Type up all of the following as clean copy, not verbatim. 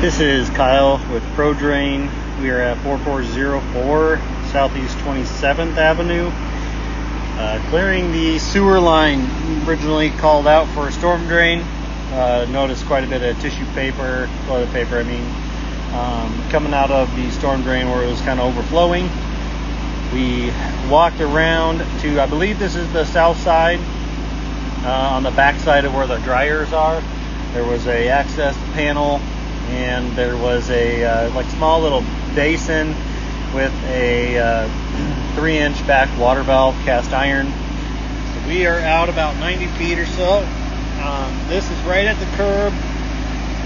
This is Kyle with ProDrain. We are at 4404 Southeast 27th Avenue. Clearing the sewer line. Originally called out for a storm drain. Noticed quite a bit of tissue paper, toilet paper coming out of the storm drain where it was kind of overflowing. We walked around to, I believe this is the south side, on the back side of where the dryers are. There was a access panel, and there was a small little basin with a 3-inch back water valve, cast iron. So we are out about 90 feet or so. This is right at the curb.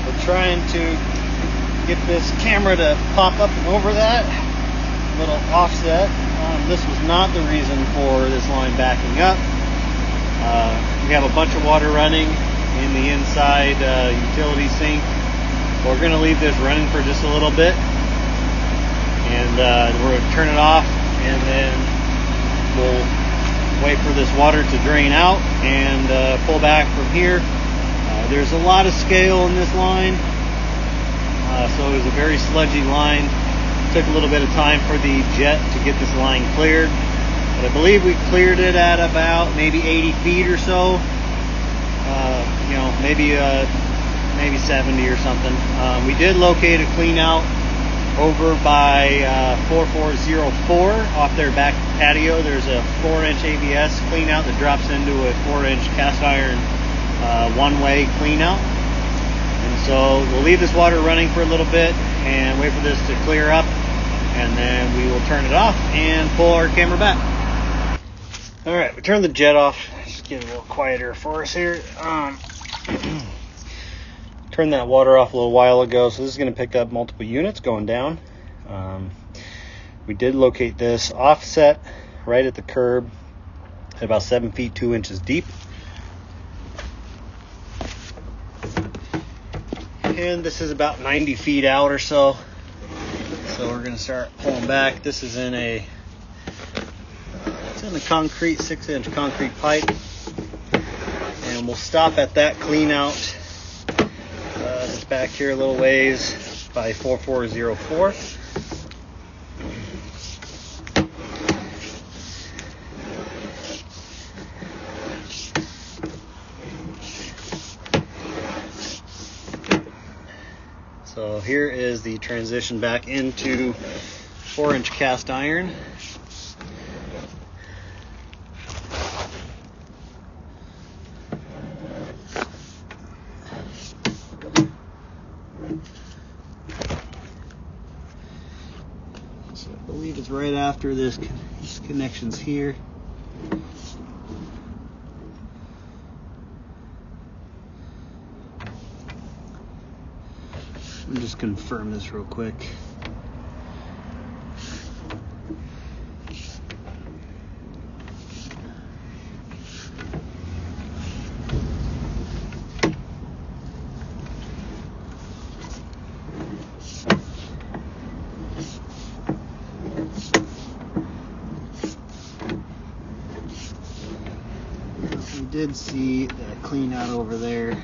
We're trying to get this camera to pop up and over that little offset. This was not the reason for this line backing up. We have a bunch of water running in the inside utility sink. We're going to leave this running for just a little bit, and we're going to turn it off, and then we'll wait for this water to drain out and pull back from here. There's a lot of scale in this line, so it was a very sludgy line. It took a little bit of time for the jet to get this line cleared, but I believe we cleared it at about maybe 80 feet or so. Maybe 70 or something. We did locate a clean out over by 4404 off their back patio. There's a 4-inch ABS clean out that drops into a 4-inch cast iron one-way clean out. And so we'll leave this water running for a little bit and wait for this to clear up, and then we will turn it off and pull our camera back. All right, we turned the jet off. Just get a little quieter for us here. Turned that water off a little while ago, so this is going to pick up multiple units going down. We did locate this offset right at the curb at about 7 feet 2 inches deep. And this is about 90 feet out or so. So we're going to start pulling back. This is in a concrete 6-inch concrete pipe. And we'll stop at that clean out. It's back here a little ways by 4404. So here is the transition back into 4-inch cast iron. So I believe it's right after this connection's here. Let me just confirm this real quick. We did see that clean out over there.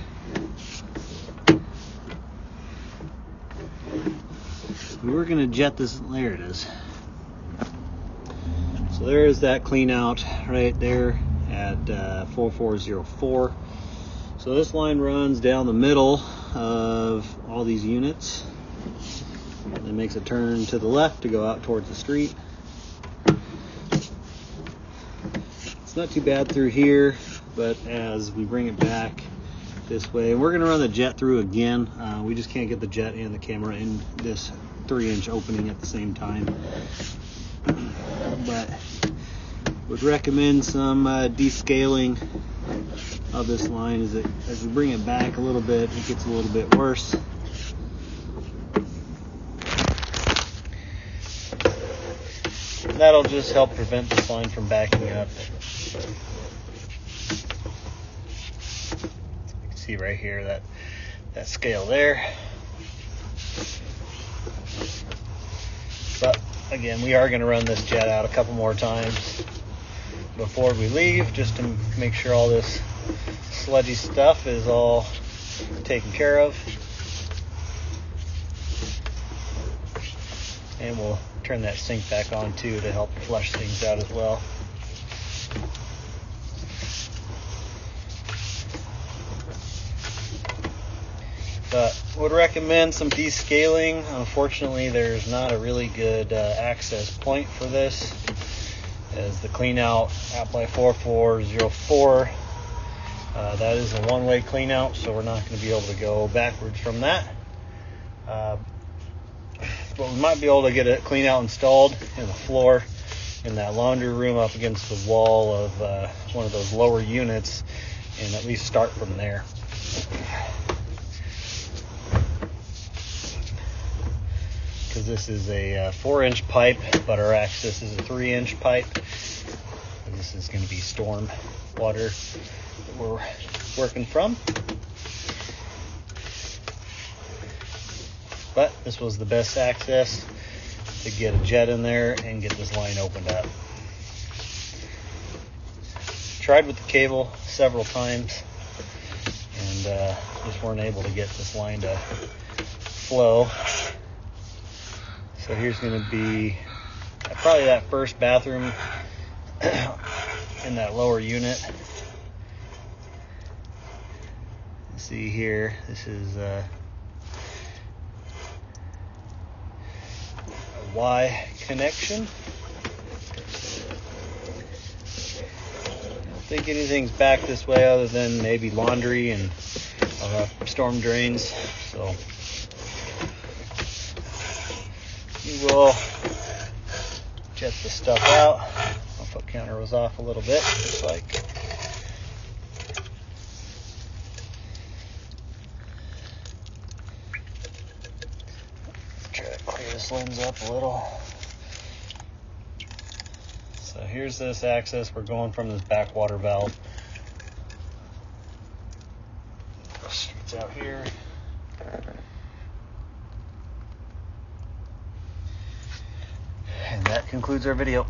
We were going to jet this. There it is. So there is that clean out right there at 4404. So this line runs down the middle of all these units. And it makes a turn to the left to go out towards the street. It's not too bad through here, but as we bring it back this way, we're going to run the jet through again. We just can't get the jet and the camera in this 3-inch opening at the same time. But would recommend some descaling of this line as we bring it back a little bit, it gets a little bit worse. That'll just help prevent this line from backing up. You can see right here that scale there. But again, we are going to run this jet out a couple more times before we leave, just to make sure all this sludgy stuff is all taken care of. And we'll turn that sink back on too to help flush things out as well. But would recommend some descaling. Unfortunately, there's not a really good access point for this, as the clean out by 4404, that is a one-way clean out, so we're not going to be able to go backwards from that. But we might be able to get a clean out installed in the floor in that laundry room up against the wall of one of those lower units, and at least start from there. Because this is a 4-inch pipe, but our access is a 3-inch pipe. And this is going to be storm water that we're working from. But this was the best access to get a jet in there and get this line opened up. Tried with the cable several times and just weren't able to get this line to flow. So here's going to be probably that first bathroom in that lower unit. See here, this is a Y connection. I don't think anything's back this way other than maybe laundry and storm drains. So we will jet the stuff out. My foot counter was off a little bit, looks like. Try to clear this lens up a little. So here's this access. We're going from this backwater valve. Streets out here. And that concludes our video.